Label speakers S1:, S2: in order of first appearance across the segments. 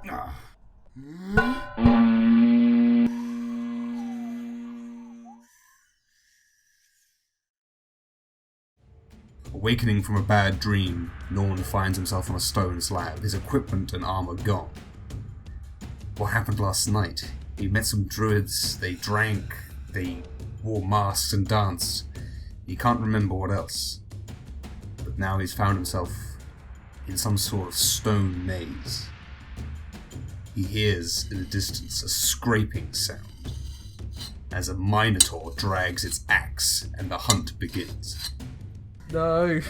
S1: Ah. Awakening from a bad dream, Norman finds himself on a stone slab, his equipment and armor gone. What happened last night? He met some druids, they drank, they wore masks and danced. He can't remember what else. But now he's found himself in some sort of stone maze. He hears in the distance a scraping sound as a Minotaur drags its axe and the hunt begins.
S2: No.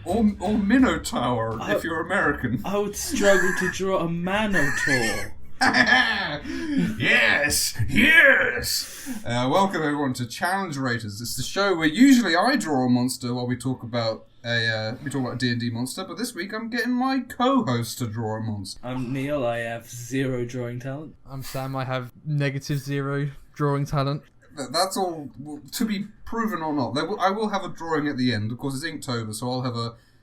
S1: Or Minotaur, if you're American.
S3: I would struggle to draw a Minotaur.
S1: Yes! Welcome everyone to Challenge Raiders. It's the show where usually I draw a monster while we talk about a D&D monster, but this week I'm getting my co-host to draw a monster.
S3: I'm Neil, I have 0 drawing talent.
S2: I'm Sam, I have -0 drawing talent.
S1: That's all to be proven or not. I will have a drawing at the end. Of course, it's Inktober, so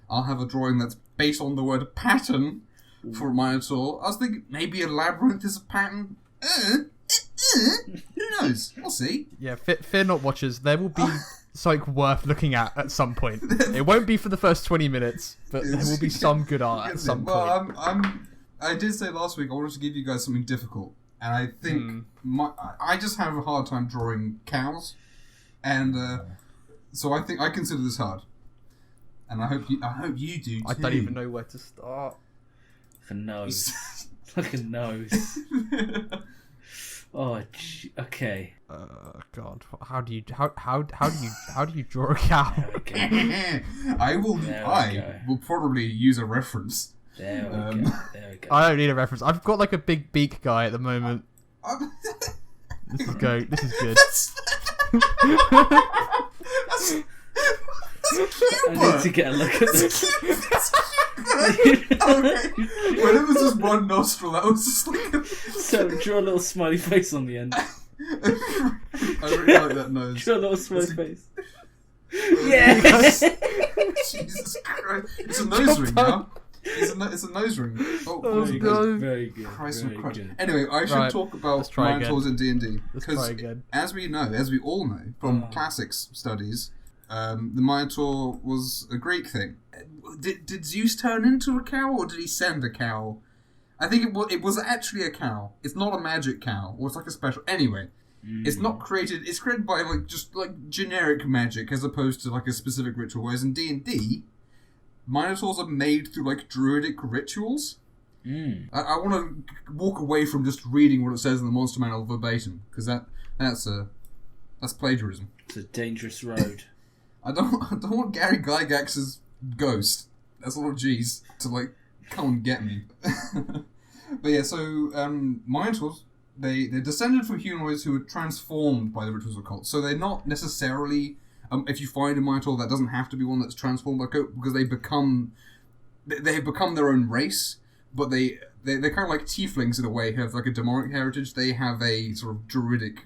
S1: I'll have a drawing that's based on the word pattern for Minotaur. I was thinking maybe a labyrinth is a pattern. Who knows? We'll see.
S2: Yeah, fear not, watchers. There will be something worth looking at some point. It won't be for the first 20 minutes, but there will be some good art at some point.
S1: I did say last week I wanted to give you guys something difficult. And I think I just have a hard time drawing cows, and so I consider this hard, and I hope you do too.
S2: I don't even know where to start.
S3: Like a nose. Like a nose. Oh, okay.
S2: God, how do you draw a cow?
S1: I will probably use a reference.
S3: There we go.
S2: I don't need a reference. I've got like a big beak guy at the moment. This is good.
S3: I need to get a look at this.
S1: Okay. When it was just one nostril, that was just like
S3: So draw a little smiley face on the end.
S1: I really like that nose.
S3: Draw a little smiley face.
S1: Yes! Jesus Christ. It's a nose ring now. It's a nose ring. Oh,
S3: very good. Very good.
S1: Christ
S3: very
S1: and Christ.
S3: good.
S1: Anyway, I should talk about Minotaurs in D&D. Because as we all know from classics studies, the Minotaur was a Greek thing. Did Zeus turn into a cow or did he send a cow? I think it was actually a cow. It's not a magic cow, or it's like a special. Anyway, it's not created. It's created by just generic magic as opposed to like a specific ritual. Whereas in D&D, Minotaurs are made through druidic rituals. I want to walk away from just reading what it says in the Monster Manual verbatim because that's plagiarism.
S3: It's a dangerous road.
S1: I don't want Gary Gygax's ghost. That's a lot of G's to come and get me. But yeah, so Minotaurs they're descended from humanoids who were transformed by the rituals of cults. So they're not necessarily. If you find a Minotaur, that doesn't have to be one that's transformed by cult because they have become their own race. But they're kind of like tieflings in a way, who have like a demonic heritage. They have a sort of druidic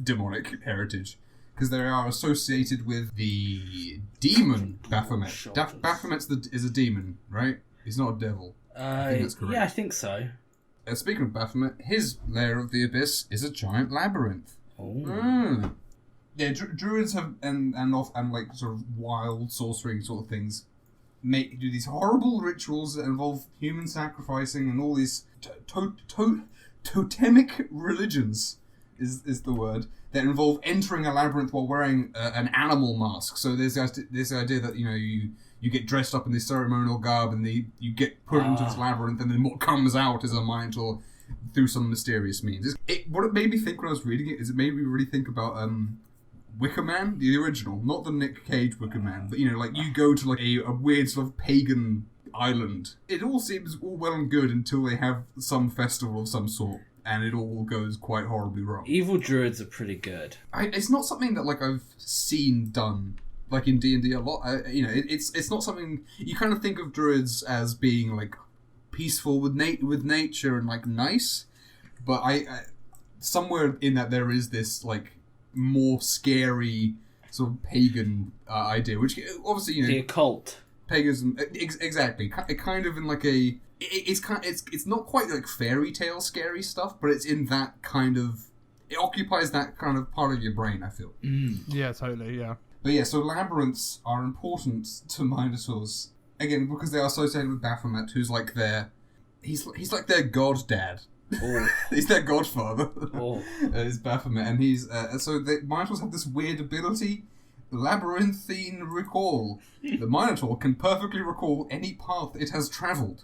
S1: demonic heritage because they are associated with the demon Baphomet. Baphomet is a demon, right? He's not a devil. I think that's correct.
S3: Yeah, I think so.
S1: Speaking of Baphomet, his lair of the abyss is a giant labyrinth.
S3: Oh.
S1: Yeah, druids have and sort of wild sorcering sort of things do these horrible rituals that involve human sacrificing and all these totemic religions is the word that involve entering a labyrinth while wearing an animal mask. So there's this idea that you get dressed up in this ceremonial garb and you get put into this labyrinth, and then what comes out is a Minotaur through some mysterious means. What it made me think when I was reading it is it made me really think about Wicker Man, the original, not the Nick Cage Wicker Man, but you go to a weird sort of pagan island. It all seems all well and good until they have some festival of some sort, and it all goes quite horribly wrong.
S3: Evil druids are pretty good.
S1: It's not something that I've seen done in D&D a lot. It's not something you kind of think of druids as being peaceful with nature and nice, but I somewhere in that there is this more scary sort of pagan idea, which obviously
S3: the occult.
S1: Paganism, exactly. Kind of in it's not quite like fairy tale scary stuff, but it's in that kind of, it occupies that kind of part of your brain, I feel.
S2: Yeah, totally, yeah.
S1: But yeah, so labyrinths are important to Minotaurs, again, because they are associated with Baphomet, who's like he's like their god dad.
S3: Oh.
S1: He's their godfather.
S3: Oh.
S1: Is Baphomet, and he's so the Minotaurs have this weird ability, labyrinthine recall. The Minotaur can perfectly recall any path it has travelled,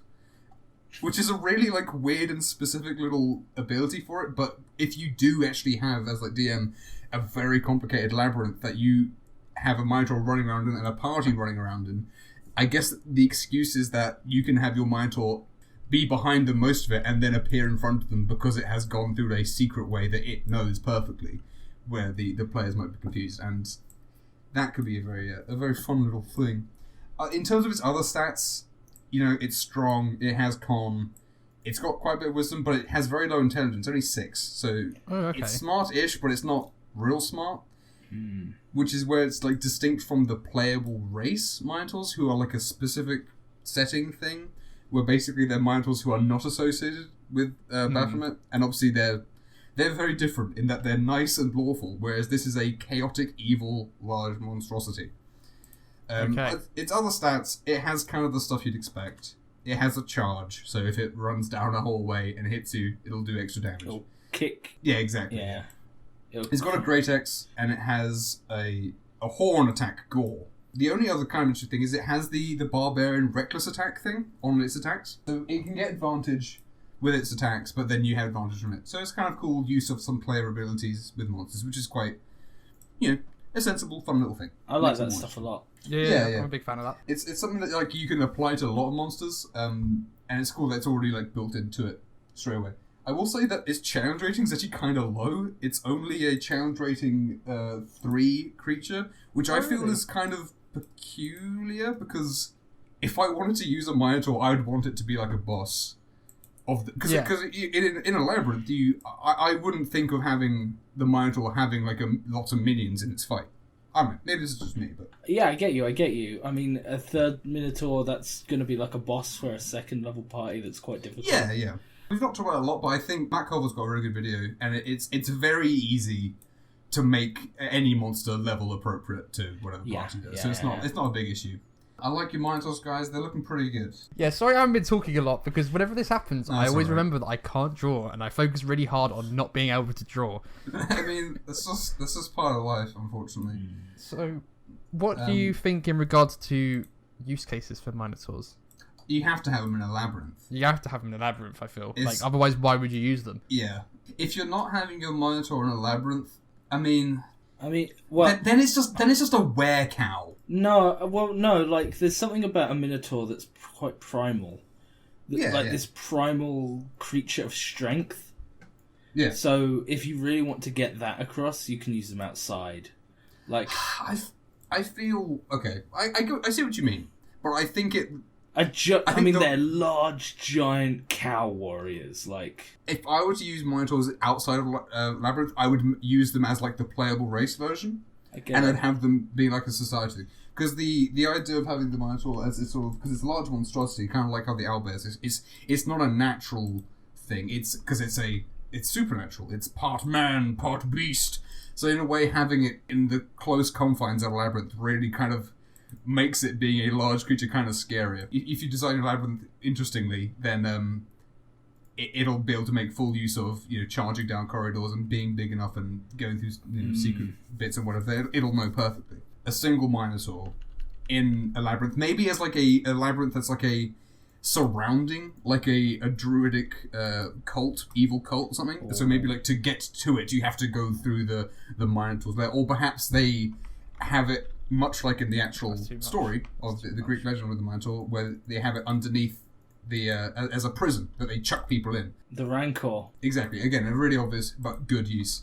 S1: which is a really like weird and specific little ability for it. But if you do actually have, as like DM, a very complicated labyrinth that you have a Minotaur running around in and a party running around in, I guess the excuse is that you can have your Minotaur be behind them most of it and then appear in front of them because it has gone through a secret way that it knows perfectly, where the players might be confused, and that could be a very fun little thing. In terms of its other stats, it's strong, it has con, it's got quite a bit of wisdom, but it has very low intelligence, only 6, so it's smart-ish, but it's not real smart, which is where it's like distinct from the playable race Minotaurs, who are like a specific setting thing, where basically they're Minotaurs who are not associated with Baphomet, and obviously they're very different in that they're nice and lawful, whereas this is a chaotic, evil, large monstrosity. Its other stats, it has kind of the stuff you'd expect. It has a charge, so if it runs down a hallway and hits you, it'll do extra damage.
S3: It'll kick.
S1: Yeah, exactly.
S3: Yeah.
S1: It's got a Great Axe, and it has a horn attack, Gore. The only other kind of interesting thing is it has the Barbarian Reckless attack thing on its attacks. So it can get advantage with its attacks, but then you have advantage from it. So it's kind of cool use of some player abilities with monsters, which is quite, a sensible, fun little thing.
S3: I like that stuff a lot.
S2: Yeah, I'm a big fan of that.
S1: It's something that like you can apply to a lot of monsters, and it's cool that it's already like built into it straight away. I will say that its challenge rating is actually kind of low. It's only a challenge rating 3 creature, which I feel is kind of peculiar, because if I wanted to use a Minotaur, I would want it to be like a boss of because in a labyrinth, I wouldn't think of having the Minotaur having like lots of minions in its fight. I don't know, maybe this is just me, but
S3: yeah, I get you. I mean, a third Minotaur, that's going to be like a boss for a second level party. That's quite difficult.
S1: Yeah. We've not talked about it a lot, but I think Matt Culver's got a really good video, and it's very easy to make any monster level appropriate to whatever party does. So it's not a big issue. I like your Minotaurs, guys. They're looking pretty good.
S2: Yeah, sorry I haven't been talking a lot, because whenever this happens, I always remember that I can't draw, and I focus really hard on not being able to draw.
S1: I mean, that's just part of life, unfortunately.
S2: So, what do you think in regards to use cases for Minotaurs?
S1: You have to have them in a labyrinth.
S2: You have to have them in a labyrinth, I feel. Otherwise, why would you use them?
S1: Yeah. If you're not having your Minotaur in a labyrinth, I mean,
S3: well,
S1: then it's just a were-cow.
S3: No, like, there's something about a Minotaur that's quite primal. This primal creature of strength.
S1: Yeah.
S3: So, if you really want to get that across, you can use them outside. Like,
S1: I feel... Okay, I see what you mean, but I think it...
S3: they're large, giant cow warriors. Like,
S1: if I were to use Minotaurs outside of Labyrinth, I would use them as like the playable race version, and I'd have them be like a society. Because the idea of having the Minotaur as it's sort of, because it's a large monstrosity, kind of like how the owlbears is, it's not a natural thing. It's because it's supernatural. It's part man, part beast. So in a way, having it in the close confines of a labyrinth really kind of makes it being a large creature kind of scarier. If you design a labyrinth interestingly, then it'll be able to make full use of charging down corridors and being big enough and going through secret bits and whatever. It'll know perfectly. A single Minotaur in a labyrinth, maybe as like a labyrinth that's like a surrounding, like a druidic cult, evil cult or something. Oh. So maybe like to get to it, you have to go through the Minotaurs there, or perhaps they have it much like in the actual story of the Greek legend with the Minotaur, where they have it underneath the as a prison that they chuck people in.
S3: The Rancor.
S1: Exactly. Again, a really obvious but good use.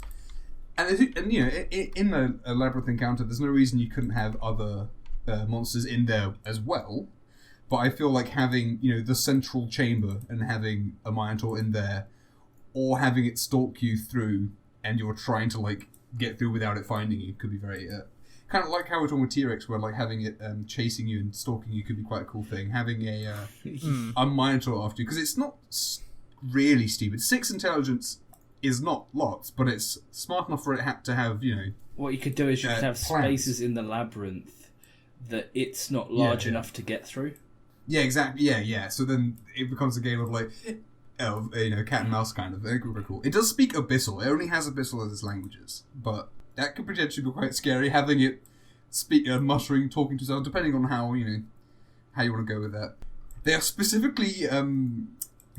S1: And in a labyrinth encounter, there's no reason you couldn't have other monsters in there as well. But I feel like having the central chamber and having a Minotaur in there, or having it stalk you through, and you're trying to like get through without it finding you, could be very kind of like how we're talking with T-Rex, where like having it chasing you and stalking you could be quite a cool thing. Having a Minotaur after you, because it's not really stupid. 6 intelligence is not lots, but it's smart enough for it to have, you know.
S3: What you could do is you could have spaces in the labyrinth that it's not large enough to get through.
S1: Yeah, exactly. Yeah. So then it becomes a game of like, you know, cat and mouse kind of. Very cool. It does speak Abyssal. It only has Abyssal as its languages, but that could potentially be quite scary. Having it speak, muttering, talking to itself, depending on how you want to go with that. They are specifically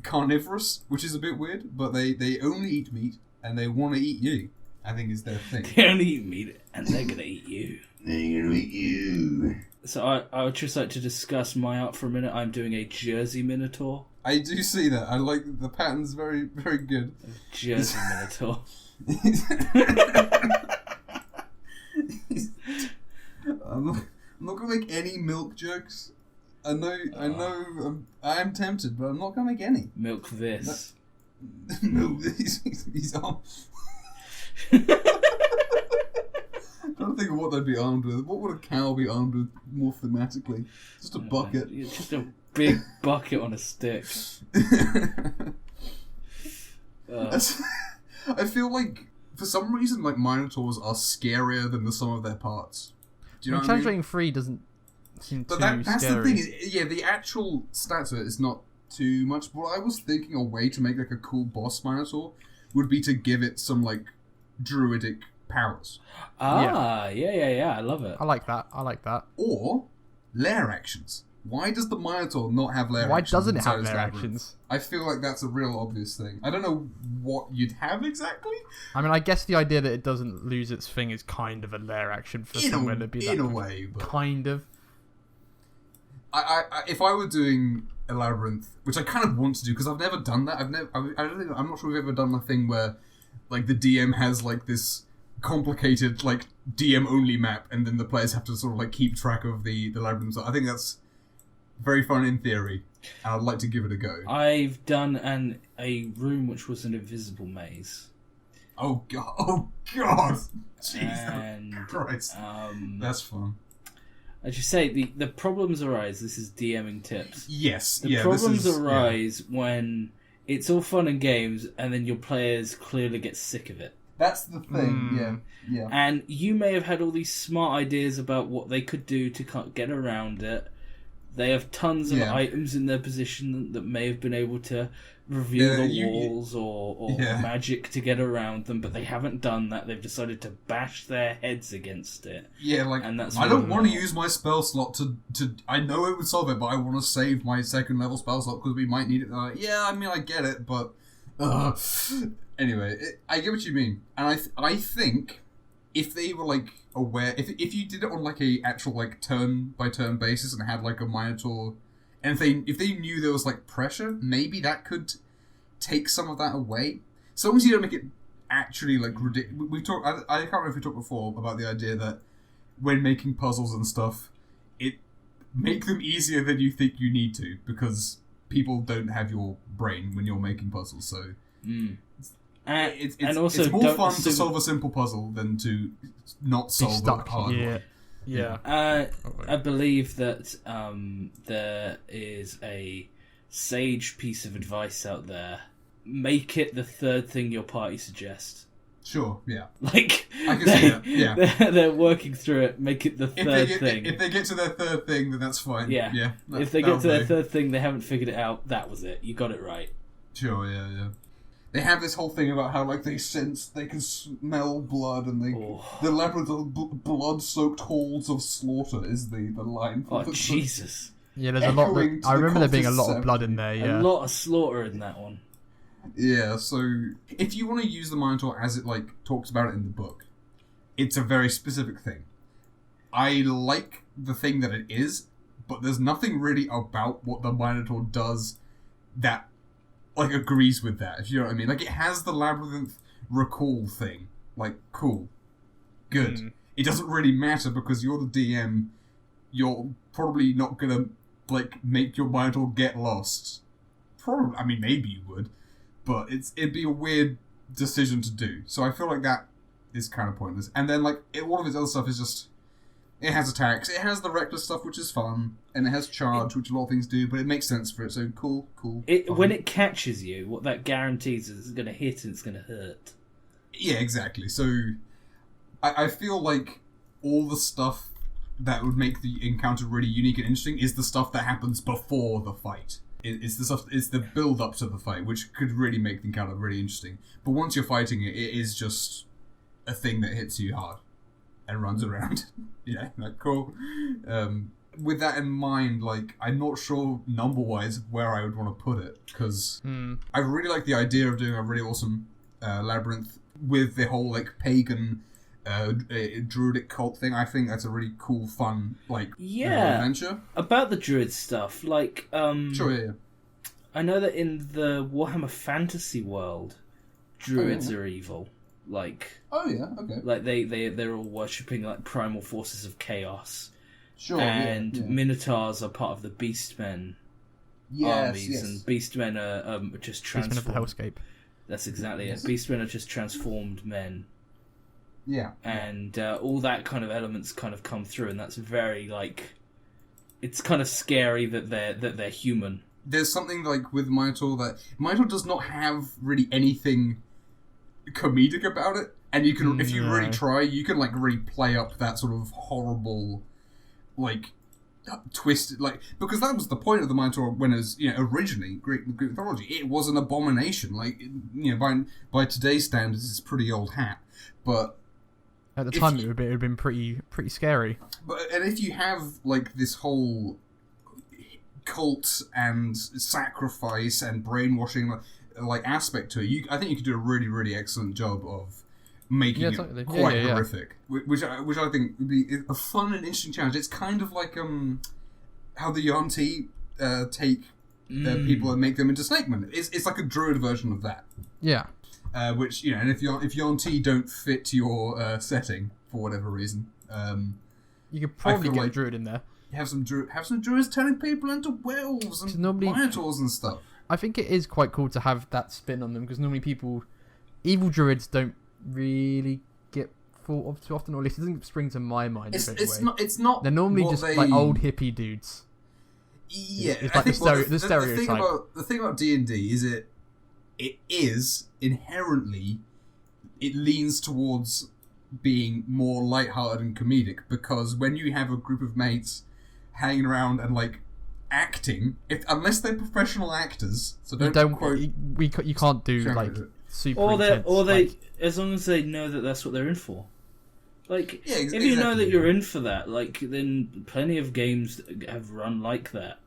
S1: carnivorous, which is a bit weird, but they only eat meat and they want to eat you. I think is their thing.
S3: They only eat meat and they're gonna eat you.
S1: They're gonna eat you.
S3: So I would just like to discuss my art for a minute. I'm doing a Jersey Minotaur.
S1: I do see that. I like the pattern's very, very good.
S3: Jersey Minotaur.
S1: I'm not gonna make any milk jokes. I know. I am tempted, but I'm not gonna make any.
S3: Milk this.
S1: Milk this. He's on. Trying to think of what they'd be armed with. What would a cow be armed with more thematically? Just a bucket.
S3: Just a big bucket on a stick.
S1: I feel like, for some reason, like, Minotaurs are scarier than the sum of their parts. Do you know what I mean?
S2: Challenge 3 doesn't seem
S1: but
S2: too
S1: that's
S2: scary.
S1: the thing. The actual stats of it is not too much. But I was thinking a way to make, like, a cool boss Minotaur would be to give it some, like, druidic powers.
S3: Yeah. I love it.
S2: I like that.
S1: Or lair actions. Why does the Minotaur not have lair
S2: Why
S1: actions?
S2: doesn't it
S1: inside
S2: have
S1: its
S2: lair
S1: labyrinth?
S2: actions?
S1: I feel like that's a real obvious thing. I don't know what you'd have exactly.
S2: I mean, I guess the idea that it doesn't lose its thing is kind of a lair action for somewhere to be
S1: in a way, but
S2: kind of.
S1: I if I were doing a labyrinth, which I kind of want to do because I've never done that. I'm not sure we've ever done a thing where like the DM has like this complicated like DM only map, and then the players have to sort of like keep track of the labyrinth. So I think that's very fun in theory, and I'd like to give it a go.
S3: I've done a room which was an invisible maze.
S1: Oh god! Jesus
S3: and,
S1: Christ! That's fun.
S3: As you say, the problems arise. This is DMing tips.
S1: Yes.
S3: The problems arise when it's all fun and games, and then your players clearly get sick of it.
S1: That's the thing. Yeah.
S3: And you may have had all these smart ideas about what they could do to get around it. They have tons of items in their position that may have been able to reveal the walls or magic to get around them, but they haven't done that. They've decided to bash their heads against it.
S1: Yeah, like,
S3: and that's
S1: I don't want to use my spell slot to... I know it would solve it, but I want to save my second level spell slot because we might need it. Yeah, I mean, I get it, but... Anyway, I get what you mean. And I think if they were, like, aware... If you did it on, like, a actual, like, turn-by-turn basis and had, like, a Minotaur... And if they knew there was, like, pressure, maybe that could take some of that away. So long as you don't make it actually, like, ridiculous... We've talked... I can't remember if we talked before about the idea that when making puzzles and stuff, make them easier than you think you need to, because people don't have your brain when you're making puzzles, so... It's more fun to solve a simple puzzle than to not solve a hard one.
S2: Yeah.
S3: I believe that there is a sage piece of advice out there. Make it the third thing your party suggests.
S1: Sure, yeah.
S3: Like,
S1: I can see that, yeah.
S3: They're working through it, make it the third thing.
S1: If they get to their third thing, then that's fine.
S3: Yeah. If they get to their third thing, they haven't figured it out, that was it. You got it right.
S1: Sure, yeah. They have this whole thing about how, like, they can smell blood, and the labyrinth of blood-soaked halls of slaughter is the line.
S3: Oh, Jesus.
S2: Yeah, there's a lot. I remember there being a lot of blood in there, yeah.
S3: A lot of slaughter in that one.
S1: Yeah, so if you want to use the Minotaur as it, like, talks about it in the book, it's a very specific thing. I like the thing that it is, but there's nothing really about what the Minotaur does that like agrees with that, if you know what I mean. Like, it has the labyrinth recall thing. Like, cool. Good. It doesn't really matter because you're the DM. You're probably not gonna, like, make your Minotaur get lost. Probably, I mean, maybe you would. But it'd be a weird decision to do. So I feel like that is kind of pointless. And then, like, all of his other stuff is just... It has attacks. It has the reckless stuff, which is fun, and it has charge, which a lot of things do. But it makes sense for it. So cool.
S3: When it catches you, what that guarantees is it's going to hit and it's going to hurt.
S1: Yeah, exactly. So I feel like all the stuff that would make the encounter really unique and interesting is the stuff that happens before the fight. It's the build up to the fight, which could really make the encounter really interesting. But once you're fighting it, it is just a thing that hits you hard and runs around. Yeah, like cool. With that in mind, like I'm not sure number-wise where I would want to put it, because I really like the idea of doing a really awesome labyrinth with the whole like pagan druidic cult thing. I think that's a really cool, fun, like adventure.
S3: About the druid stuff, like
S1: sure, yeah.
S3: I know that in the Warhammer Fantasy world, druids are evil. Like
S1: okay.
S3: Like they're all worshipping like primal forces of chaos.
S1: Sure,
S3: and Minotaurs are part of the Beastmen armies, and Beastmen are just transformed.
S2: Beastmen of the Hellscape.
S3: That's exactly it. Beastmen are just transformed men.
S1: Yeah.
S3: And all that kind of elements kind of come through, and that's very like, it's kind of scary that they're human.
S1: There's something like with Minotaur that Minotaur does not have really anything comedic about it, and you can, if you really try, you can like really play up that sort of horrible, like twisted, like, because that was the point of the Minotaur when it was, originally Greek mythology. It was an abomination. Like, by today's standards, it's pretty old hat, but
S2: at the time it would have been pretty scary.
S1: And if you have like this whole cult and sacrifice and brainwashing like aspect to it, I think you could do a really, really excellent job of making it quite horrific, which I think would be a fun and interesting challenge. It's kind of like how the Yuan-Ti take people and make them into snake men. It's like a druid version of that.
S2: Yeah.
S1: Which, and if Yuan-Ti don't fit your setting for whatever reason,
S2: you could probably get a druid in there.
S1: Have some druids turning people into werewolves and minotaurs and stuff.
S2: I think it is quite cool to have that spin on them, because normally evil druids don't really get thought of too often, or at least it doesn't spring to my mind.
S1: It's not.
S2: They're normally just like old hippie dudes.
S1: Yeah,
S2: it's like the stereotype.
S1: The thing about D&D is it is inherently, it leans towards being more lighthearted and comedic, because when you have a group of mates hanging around and like acting, unless they're professional actors, so you can't do like super intense,
S3: as long as they know that that's what they're in for. Like, if
S1: exactly,
S3: you know that you're in for that, like, then plenty of games have run like that.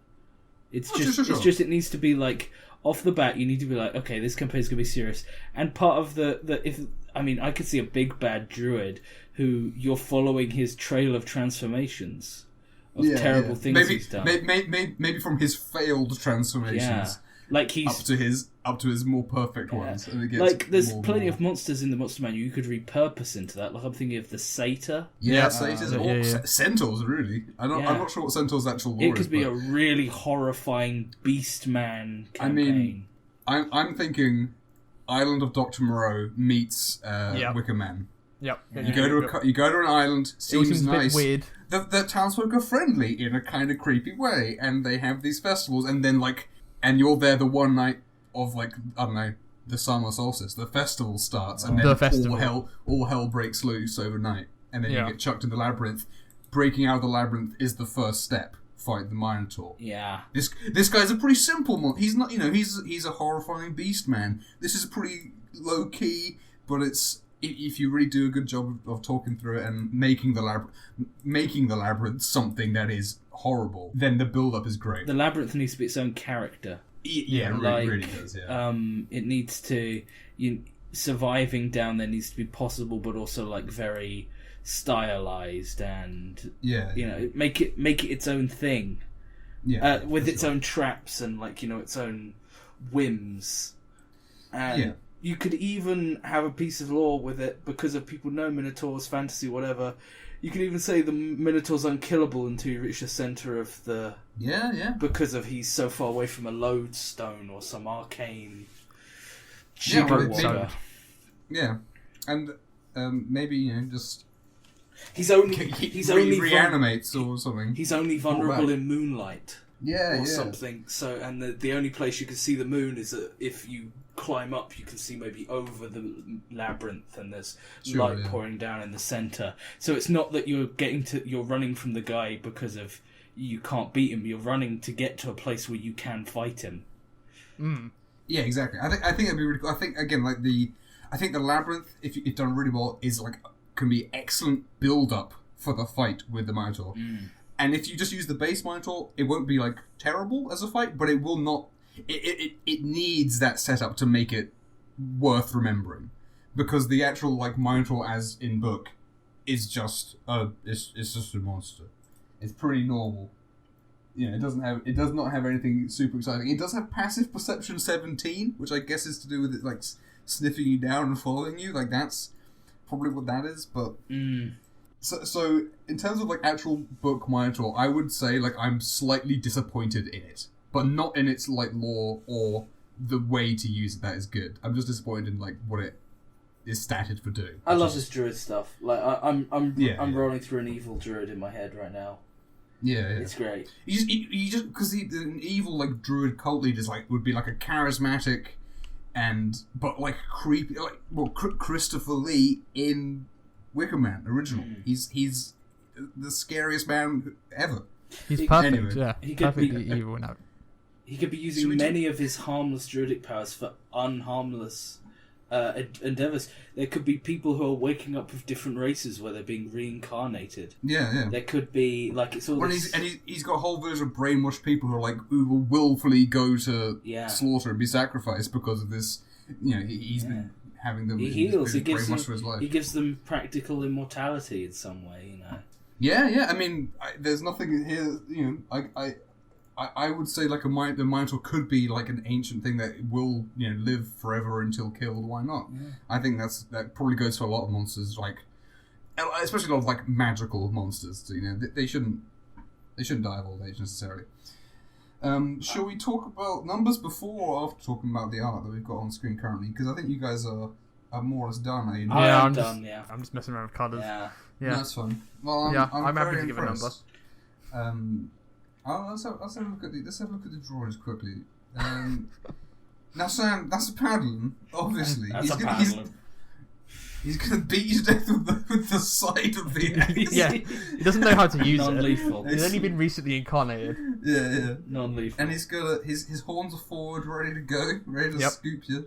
S3: It's just it needs to be like, off the bat, you need to be like, okay, this campaign's gonna be serious. And part of I could see a big bad druid who you're following his trail of transformations of terrible things he's done.
S1: Maybe from his failed transformations.
S3: Yeah. Like he's
S1: up to his more perfect ones. And it gets
S3: like there's plenty of monsters in the monster manual you could repurpose into that. Like I'm thinking of the satyr.
S1: Satyrs, centaurs. Really, I'm not sure what centaurs' actual lore is.
S3: It could be a really horrifying beast man campaign.
S1: I'm thinking Island of Dr. Moreau meets Wicker Man.
S2: Yep.
S1: You go to an island. Seems nice.
S2: A bit weird.
S1: The townsfolk are friendly in a kind of creepy way, and they have these festivals, and then and you're there the one night of I don't know, the summer solstice. The festival starts, and then all hell breaks loose overnight, and then you get chucked in the labyrinth. Breaking out of the labyrinth is the first step. Fight the Minotaur.
S3: Yeah.
S1: This guy's a pretty simple one. He's not, he's a horrifying beast man. This is pretty low key, but it's, if you really do a good job of talking through it and making the labyrinth something that is horrible, then the build up is great.
S3: The labyrinth needs to be its own character.
S1: Yeah, it really does. Yeah.
S3: It needs to, surviving down there needs to be possible, but also like very stylized and make it its own thing. Yeah, with its own traps and its own whims. And you could even have a piece of lore with it, because if people know Minotaurs, fantasy, whatever. You could even say the Minotaur's unkillable until you reach the center of the...
S1: Yeah.
S3: Because he's so far away from a lodestone or some arcane...
S1: Yeah, and maybe, just...
S3: He's only
S1: reanimates or something.
S3: He's only vulnerable in moonlight.
S1: Or
S3: something. So, and the only place you can see the moon is that if you climb up, you can see maybe over the labyrinth, and there's light pouring down in the center. So it's not that you're running from the guy because of you can't beat him. You're running to get to a place where you can fight him.
S2: Mm.
S1: Yeah, exactly. I think it'd be really cool. I think again, like I think the labyrinth, if it's done really well, can be excellent build up for the fight with the Minotaur.
S3: Mm.
S1: And if you just use the base Minotaur, it won't be like terrible as a fight, but it will not. It needs that setup to make it worth remembering, because the actual like Minotaur as in book is just it's just a monster. It's pretty normal. Yeah, it does not have anything super exciting. It does have passive perception 17, which I guess is to do with it like sniffing you down and following you. Like that's probably what that is. But so in terms of like actual book Minotaur, I would say like I'm slightly disappointed in it, but not in its like lore or the way to use it. That is good. I'm just disappointed in like what it is statted for doing.
S3: I love this druid stuff. Like I'm rolling through an evil druid in my head right now.
S1: Yeah,
S3: it's great.
S1: You just because an evil like druid cult leader would be like a charismatic, but like creepy, like Christopher Lee in Wicker Man original. He's the scariest man ever.
S2: He's perfect.
S1: Anyway.
S2: Yeah,
S3: he could
S2: perfectly
S3: be
S2: evil now.
S3: He could be using many of his harmless druidic powers for unharmless endeavors. There could be people who are waking up with different races where they're being reincarnated.
S1: Yeah.
S3: There could be like it's all.
S1: He's got a whole version of brainwashed people who will willfully go to slaughter and be sacrificed because of this. You know, he's been having them.
S3: He heals. He gives them.
S1: For his life.
S3: He gives them practical immortality in some way. You know.
S1: Yeah. I mean, there's nothing here. You know, I would say like the Minotaur could be like an ancient thing that will live forever until killed. Why not? Yeah. I think that probably goes for a lot of monsters, like especially a lot of like magical monsters. So, they shouldn't die of old age necessarily. Shall we talk about numbers before or after talking about the art that we've got on screen currently? Because I think you guys are more or less done. Are you?
S2: Yeah,
S3: I'm done. Yeah,
S2: I'm just messing around with colours.
S3: Yeah,
S1: that's fun. Well,
S2: I'm happy to give a
S1: number. Let's have a look at the drawings quickly. Now, Sam, that's a paddling, obviously. He's gonna beat you to death with the side of the axe.
S2: Yeah, he doesn't know how to use
S3: non-lethal.
S2: He's only been recently incarnated.
S1: Yeah.
S3: Non-lethal.
S1: And he's got his horns are forward, ready to go, ready to scoop you.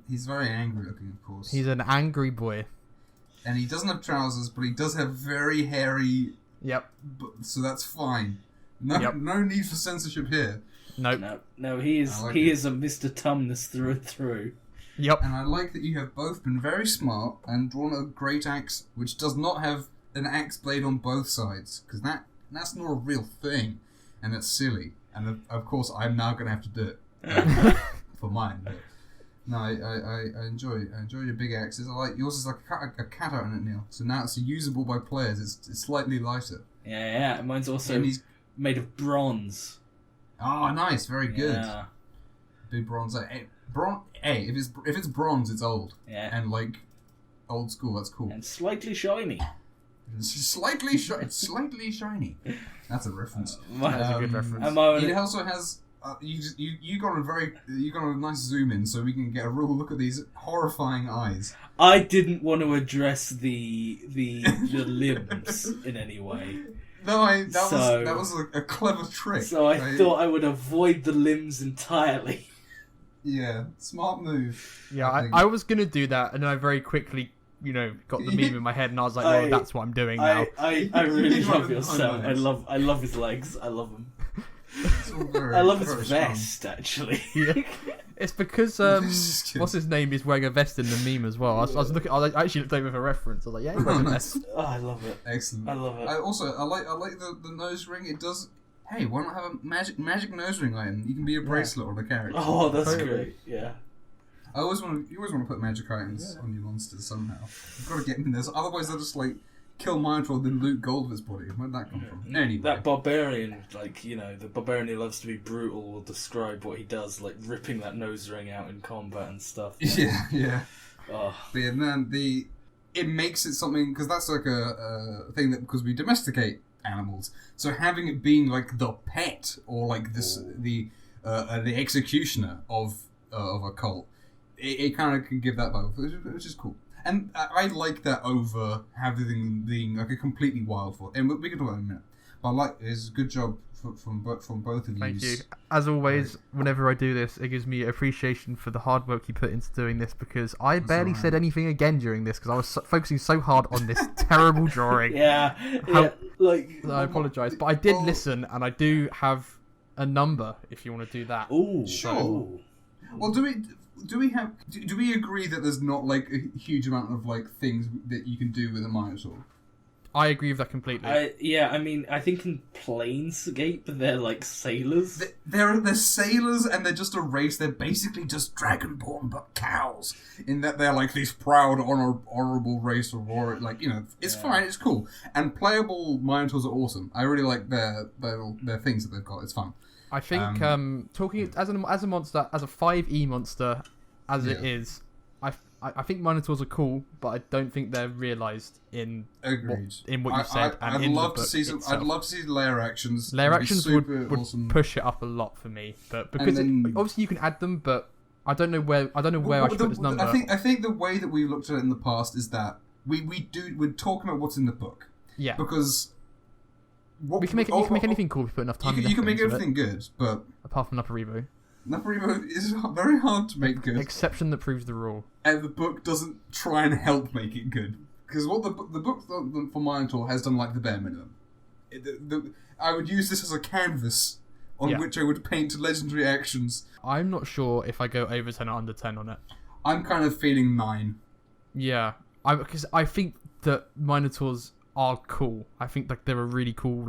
S1: He's very angry looking, of course.
S2: He's an angry boy.
S1: And he doesn't have trousers, but he does have very hairy.
S2: Yep.
S1: So that's fine. No need for censorship here.
S2: Nope.
S3: No. He is a Mr. Tumnus through and through.
S2: Yep.
S1: And I like that you have both been very smart and drawn a great axe, which does not have an axe blade on both sides, because that's not a real thing, and that's silly. And of course, I'm now going to have to do it for mine. But no, I enjoy your big axes. I like yours is like a cutout on it, Neil. So now it's usable by players. It's slightly lighter.
S3: Yeah. Mine's also made of bronze.
S1: Oh, nice, very good.
S3: Yeah.
S1: Big bronze. If it's bronze, it's old.
S3: Yeah.
S1: And like old school, that's cool.
S3: And slightly shiny.
S1: It's slightly shiny. That's a reference.
S2: That's a good reference.
S1: It also has. You got a nice zoom in, so we can get a real look at these horrifying eyes.
S3: I didn't want to address the limbs in any way.
S1: No, that was a clever trick.
S3: So I thought I would avoid the limbs entirely.
S1: Yeah, smart move.
S2: Yeah, I was gonna do that, and then I very quickly, got the meme in my head, and I was like, "Well, that's what I'm doing now."
S3: I really love your Sam. I love his legs. I love him. I love his vest, strong. Actually.
S2: Yeah. It's because what's his name is wearing a vest in the meme as well. I was looking. I actually looked over for reference. I was like, yeah, he's wearing a vest.
S3: Oh, I love it.
S1: Excellent.
S3: I love it.
S1: I like the nose ring. It does. Hey, why not have a magic nose ring item? You can be a bracelet on a character.
S3: Oh, that's great. Yeah.
S1: You always want to put magic items on your monsters somehow. You've got to get them in there. Otherwise, they'll just like kill Minotaur and then loot gold of his body. Where'd that come from? Anyway.
S3: That barbarian, the barbarian who loves to be brutal will describe what he does, like ripping that nose ring out in combat and stuff.
S1: Yeah.
S3: Oh.
S1: But yeah, man, it makes it something, because that's like a thing that, because we domesticate animals, so having it being like the pet or like this the executioner of a cult, it kind of can give that vibe, which is cool. And I like that over having being like a completely wild force. And we can talk about it in a minute. But it's a good job from both of you.
S2: Thank you. As always, whenever I do this, it gives me appreciation for the hard work you put into doing this, because I barely said anything again during this because I was focusing so hard on this terrible drawing.
S3: I
S2: apologise, but I did listen, and I do have a number if you want to do that.
S3: Ooh,
S1: sure. Well, do we agree that there's not like a huge amount of like things that you can do with a Minotaur?
S2: I agree with that completely.
S3: I think in Planescape they're like sailors.
S1: They're sailors, and they're just a race. They're basically just dragonborn but cows. In that they're like this proud, honorable race of warrior. Like, it's fine. It's cool. And playable Minotaurs are awesome. I really like their things that they've got. It's fun.
S2: I think talking as a monster, as a 5e monster, as it is, I think Minotaurs are cool, but I don't think they're realised in what you said. I'd love to see
S1: layer actions.
S2: Layer actions would
S1: awesome.
S2: Push it up a lot for me, but because obviously you can add them, but I don't know where I should put this number.
S1: I think the way that we've looked at it in the past is that we're talking about what's in the book.
S2: Yeah,
S1: because.
S2: You can make anything cool if you put enough time.
S1: You can make everything good, but
S2: apart from Naparebo.
S1: Naparebo is very hard to make good.
S2: Exception that proves the rule.
S1: And the book doesn't try and help make it good, because what the book for Minotaur has done like the bare minimum. I would use this as a canvas on which I would paint legendary actions.
S2: I'm not sure if I go over 10 or under 10 on it.
S1: I'm kind of feeling 9.
S2: Yeah, because I think that Minotaurs are cool. I think like they're a really cool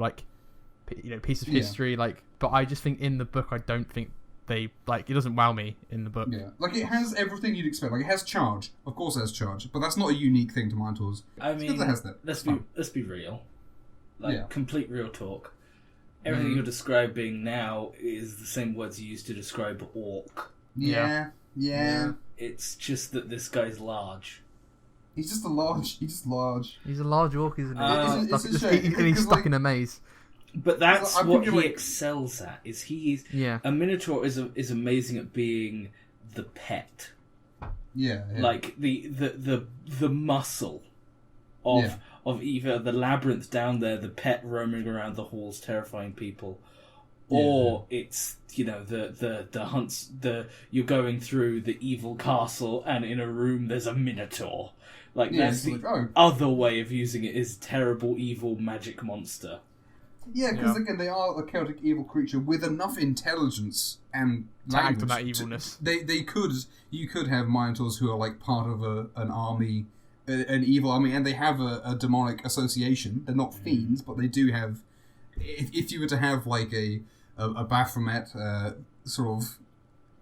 S2: piece of history. But I just think in the book I don't think they it doesn't wow me in the book.
S1: Yeah, like it has everything you'd expect. Like it has charge, of course it has charge, but that's not a unique thing to Minotaurs.
S3: I mean, it has that. Let's be real. Complete real talk. Everything you're describing now is the same words you used to describe orc.
S1: Yeah.
S3: It's just that this guy's large.
S1: He's just large.
S2: He's a large orc, isn't he? He's stuck in a maze.
S3: But that's what he excels at. A Minotaur is amazing at being the pet.
S1: Yeah.
S3: Like the muscle of either the labyrinth down there, the pet roaming around the halls, terrifying people, or it's the hunts. You're going through the evil castle, and in a room there's a Minotaur. That's the other way of using it, is terrible, evil magic monster.
S1: Yeah, because again, they are a Celtic evil creature with enough intelligence and language
S2: to act on that evilness.
S1: You could have Minotaurs who are like part of an army, an evil army, and they have a demonic association. They're not fiends, but they do have. If you were to have like a Baphomet sort of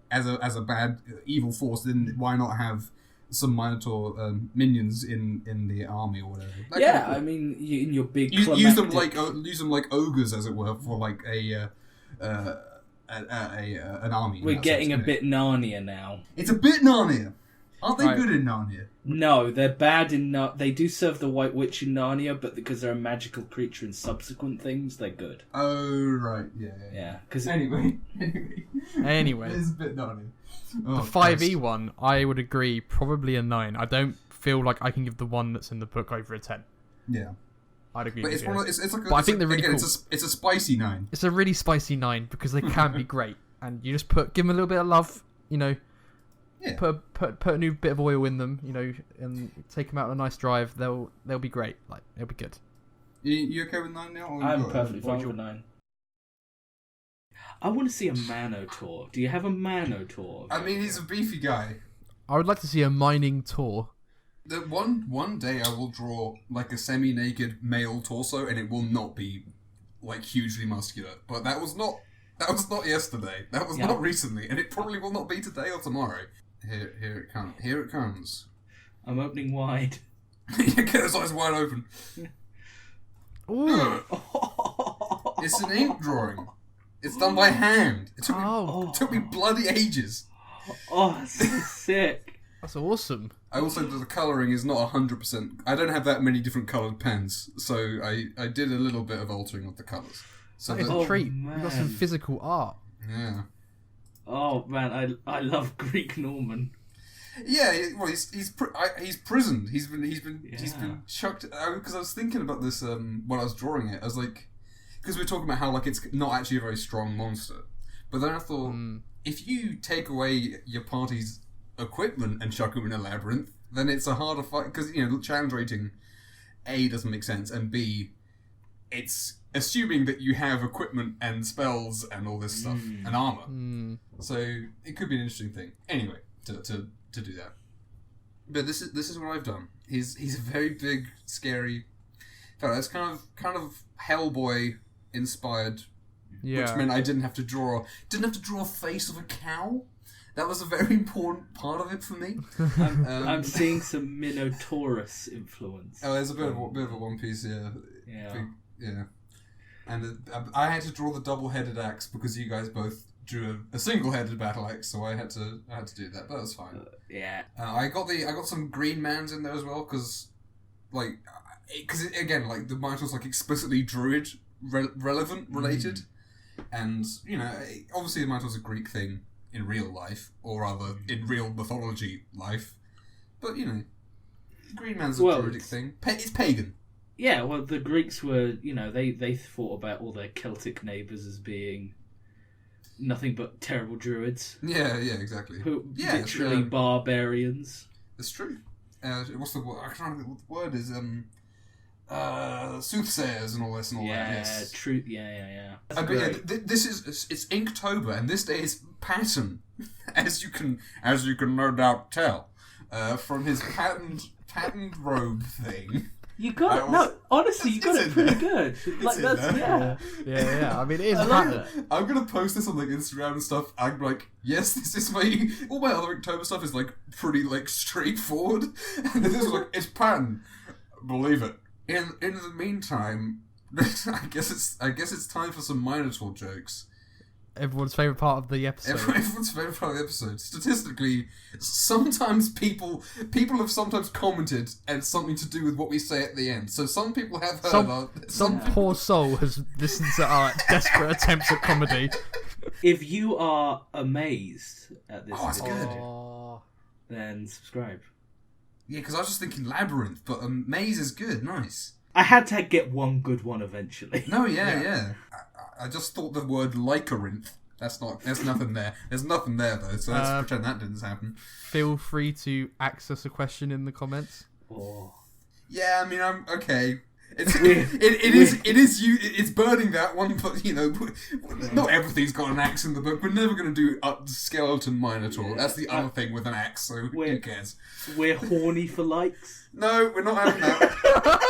S1: as a bad evil force, then why not have some Minotaur minions in the army or whatever?
S3: I mean, in your big
S1: use them like ogres, as it were, for like an army.
S3: We're getting a bit Narnia now.
S1: It's a bit Narnia. Aren't they good in Narnia?
S3: No, they're bad in Narnia. They do serve the White Witch in Narnia, but because they're a magical creature in subsequent things, they're good.
S1: Oh, right. Yeah. Anyway. It's a bit Narnia.
S2: The 5e one, I would agree, probably a 9. I don't feel like I can give the one that's in the book over a 10.
S1: Yeah.
S2: I'd agree
S1: but
S2: with
S1: it's
S2: you.
S1: But
S2: I think they're really cool.
S1: It's a spicy 9.
S2: It's a really spicy 9 because they can be great. And you just give them a little bit of love, put a new bit of oil in them, and take them out on a nice drive. They'll be great. They'll be good.
S1: You okay with 9 now?
S3: I'm perfectly fine with 9. I want to see a Minotaur. Do you have a Minotaur?
S1: I mean, he's a beefy guy.
S2: I would like to see a mining tour.
S1: One day I will draw like a semi-naked male torso, and it will not be like hugely muscular. But that was not yesterday. That was not recently, and it probably will not be today or tomorrow. Here it comes.
S3: I'm opening wide.
S1: Get his eyes wide open.
S2: Ooh.
S1: It's an ink drawing. It's done by hand. It took me bloody ages.
S3: Oh, that's so sick.
S2: That's awesome.
S1: I also the colouring is not 100%. I don't have that many different coloured pens, so I did a little bit of altering of the colours. So
S2: that is a treat. We got some physical art.
S1: Yeah.
S3: Oh man, I love Greek Norman.
S1: Yeah, well, he's prisoned. He's been chucked. Because I was thinking about this when I was drawing it. I was like, because we were talking about how like it's not actually a very strong monster. But then I thought, if you take away your party's equipment and chuck them in a labyrinth, then it's a harder fight. Because challenge rating, A, doesn't make sense, and B, it's assuming that you have equipment and spells and all this stuff and armor. So it could be an interesting thing. Anyway, to do that. But this is what I've done. He's a very big, scary fellow. It's kind of Hellboy inspired, which meant I didn't have to draw a face of a cow. That was a very important part of it for me.
S3: I'm seeing some Minotaurus influence.
S1: Oh, there's a bit of a One Piece, yeah. And I had to draw the double-headed axe because you guys both drew a single-headed battle axe, so I had to do that. But that's fine. I got some green mans in there as well because again, like the Minotaur's like explicitly druid related, and obviously the Minotaur's a Greek thing in real life, or rather in real mythology life, but green man's a druidic thing. It's pagan.
S3: Yeah, well, the Greeks were, they thought about all their Celtic neighbours as being nothing but terrible druids.
S1: Yeah, exactly.
S3: Who literally barbarians.
S1: It's true. What's the word? I can't remember what the word is. Soothsayers and all this and all that. Yes.
S3: True. Yeah.
S1: This is it's Inktober, and this day is Pattern, as you can no doubt tell, from his patterned robe thing.
S3: You got it. Honestly, you got it pretty good. Like that's
S2: Yeah. I mean, it is.
S1: I'm gonna post this on like Instagram and stuff. I'm like, yes, this is my. All my other Inktober stuff is like pretty like straightforward, and this is like it's pattern. Believe it. In the meantime, I guess it's time for some Minotaur jokes.
S2: Everyone's favourite part of the episode.
S1: Everyone's favourite part of the episode. Statistically, sometimes people have sometimes commented and something to do with what we say at the end. So some people have heard
S2: some poor soul has listened to our desperate attempts at comedy.
S3: If you are amazed at this
S1: video,
S3: then subscribe.
S1: Yeah, because I was just thinking Labyrinth, but Maze is good. Nice.
S3: I had to get one good one eventually.
S1: No, yeah. I just thought the word Lycorinth. There's nothing there. There's nothing there though, so let's pretend that didn't happen.
S2: Feel free to ask us a question in the comments.
S1: Yeah, I mean, I'm okay. It's burning that one, but not everything's got an axe in the book. We're never going to do skeleton Minotaur. Yeah. That's the other thing with an axe. So who cares?
S3: We're horny for likes.
S1: No, we're not having that.